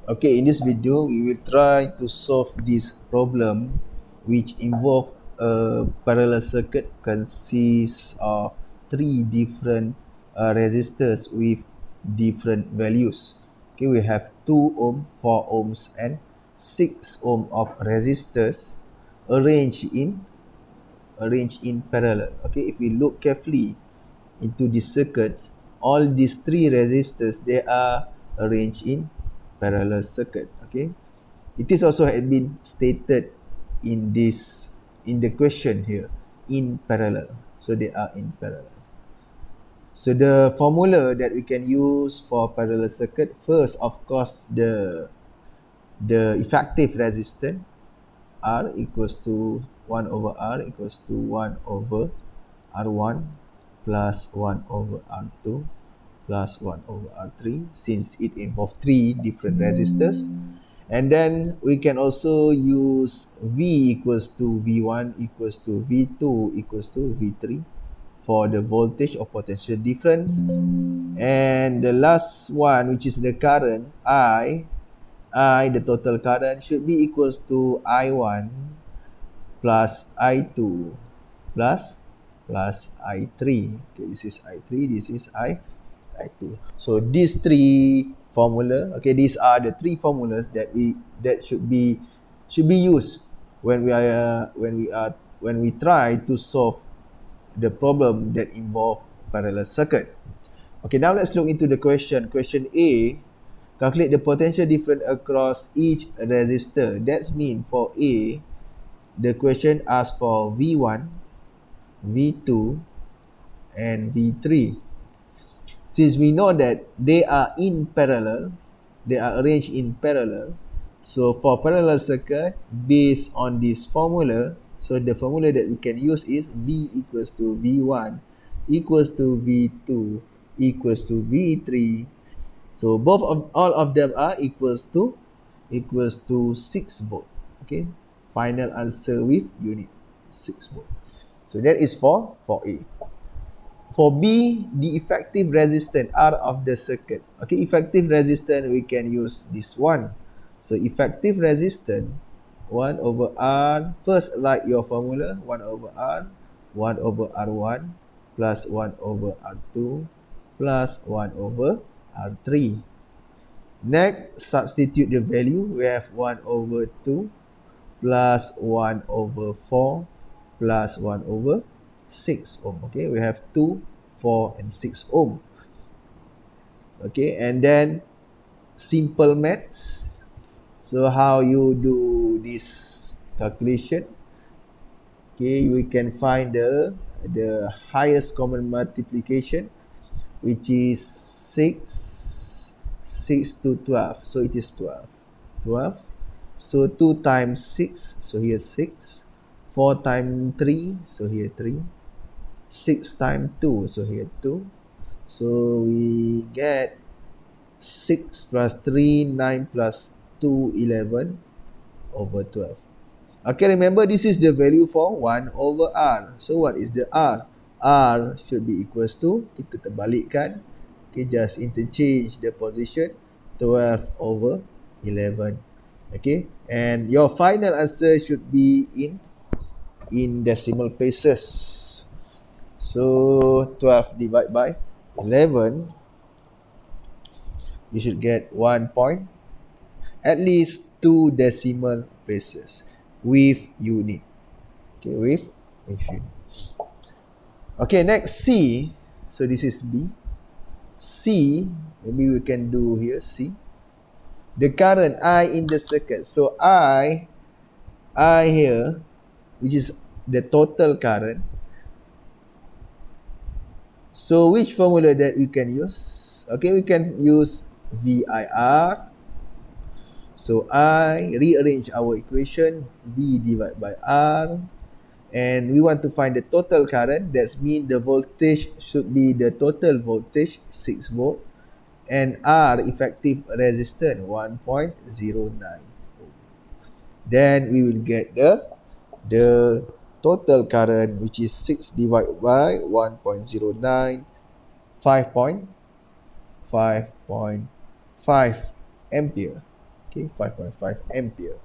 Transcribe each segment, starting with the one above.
Okay, in this video, we will try to solve this problem which involve a parallel circuit consists of three different resistors with different values. Okay, we have 2 ohm, 4 ohms and 6 ohm of resistors arranged in parallel. Okay, if we look carefully into the circuits, all these three resistors, they are arranged in parallel circuit. Okay, it is also had been stated in the question here, in parallel, so they are in parallel. So the formula that we can use for parallel circuit, first of course the effective resistance R equals to 1 over R equals to 1 over R1 plus 1 over R2 plus 1 over R3, since it involves three different resistors. And then we can also use V equals to V1 equals to V2 equals to V3 for the voltage or potential difference. And the last one, which is the current, the total current, should be equals to I1 plus I2 plus I3. Okay, this is I3, this is I2. So these three formula, okay, these are the three formulas that should be used when we try to solve the problem that involve parallel circuit. Okay, now let's look into the question. Question A, calculate the potential difference across each resistor. That's mean for A, the question asks for V1, V2, and V3. Since we know that they are in parallel, they are arranged in parallel, so for parallel circuit, based on this formula, so the formula that we can use is V equals to V1 equals to V2 equals to V3. So all of them are equals to 6 volt. Okay, final answer with unit 6 volt. So that is for A. For B, the effective resistance R of the circuit. Okay, effective resistance, we can use this one. So effective resistance 1 over R. First, write your formula, 1 over R, 1 over R1 plus 1 over R2 plus 1 over R3. Next, substitute the value. We have 1 over 2 plus 1 over 4 plus 1 over 6 ohm. Okay, we have 2, 4 and 6 ohm. Okay, and then simple maths. So how you do this calculation? Okay, we can find the highest common multiplication, which is 6 to 12. So it is 12. So 2 times 6, so here 6. 4 times 3, so here 3. 6 times 2, so here 2. So we get 6 plus 3, 9 plus 2, 11 over 12. Okay, remember this is the value for 1 over R. So what is the R? R should be equals to, kita terbalikkan. Okay, just interchange the position, 12 over 11. Okay, and your final answer should be in decimal places. So 12 divided by 11, you should get 1 point, at least 2 decimal places with unit. Okay, with unit. Okay, next C. So this is B. C, maybe we can do here C. The current I in the circuit. So I here, which is the total current. So which formula that we can use? Okay, we can use VIR. So I rearrange our equation, V divided by R, and we want to find the total current. That means the voltage should be the total voltage, 6 volt, and R effective resistance 1.09. Then we will get the total current, which is 6 divided by 1.09, 5.5 ampere. Okay, 5.5 ampere.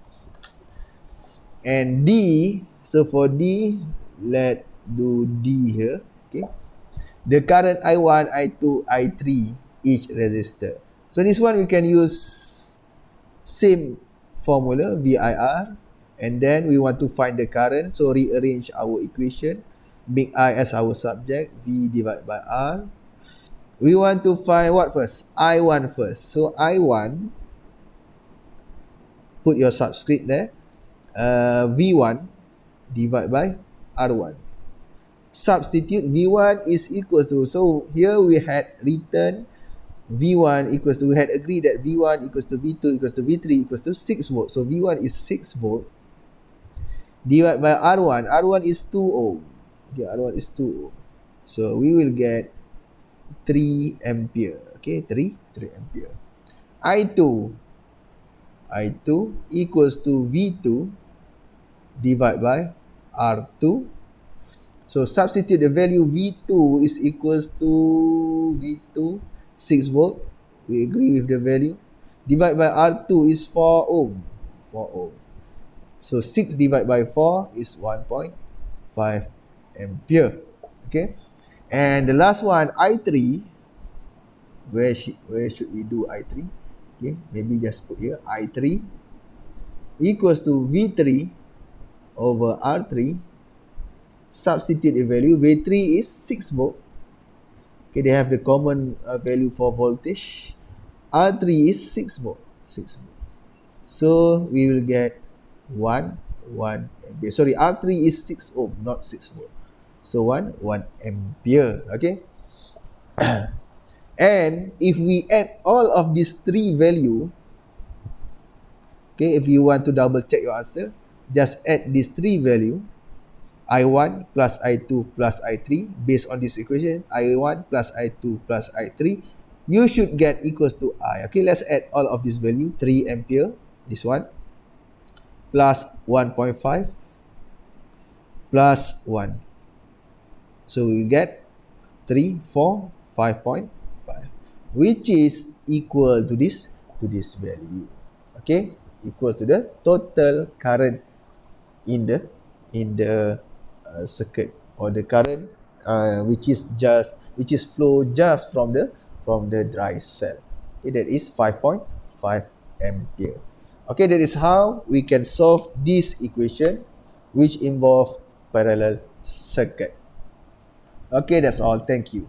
And D, so for D, let's do D here. Okay, the current I1, I2, I3 each resistor. So this one we can use same formula VIR, and then we want to find the current, so rearrange our equation, make I as our subject, V divided by R. We want to find what first? I1 first. So I1, put your subscript there, V1 divided by R1. Substitute V1 is equals to, so here we had written V1 equals to, we had agreed that V1 equals to V2 equals to V3 equals to 6 volt. So V1 is 6 volt divided by R1. R1 is 2 ohm. Okay, R1 is 2 ohm. So we will get 3 ampere. Okay, 3 ampere. I2 equals to V2 divided by R2. So substitute the value V2 is equals to V2 6 volt. We agree with the value. Divided by R2 is 4 ohm. 4 ohm. So 6 divided by 4 is 1.5 ampere. Okay. And the last one, I3. Where should we do I3? Okay, maybe just put here I3 equals to V3 over R3. Substitute the value. V3 is 6 volt. Okay, they have the common value for voltage. R3 is 6 volt. 6 volt. So we will get 1 ampere. Sorry, R3 is 6 ohm, not 6 volt. So 1 ampere. Okay. And if we add all of these three value, okay, if you want to double check your answer, just add these three value, I1 plus I2 plus I3, based on this equation, I1 plus I2 plus I3, you should get equals to I. Okay, let's add all of this value, 3 ampere, this one, plus 1.5, plus 1. So we will get 3, 4, 5.5, which is equal to this value. Okay, equals to the total current in the circuit, or the current which is flow just from the dry cell. Okay, that is 5.5 ampere. Okay, that is how we can solve this equation which involve parallel circuit. Okay, that's all. Thank you.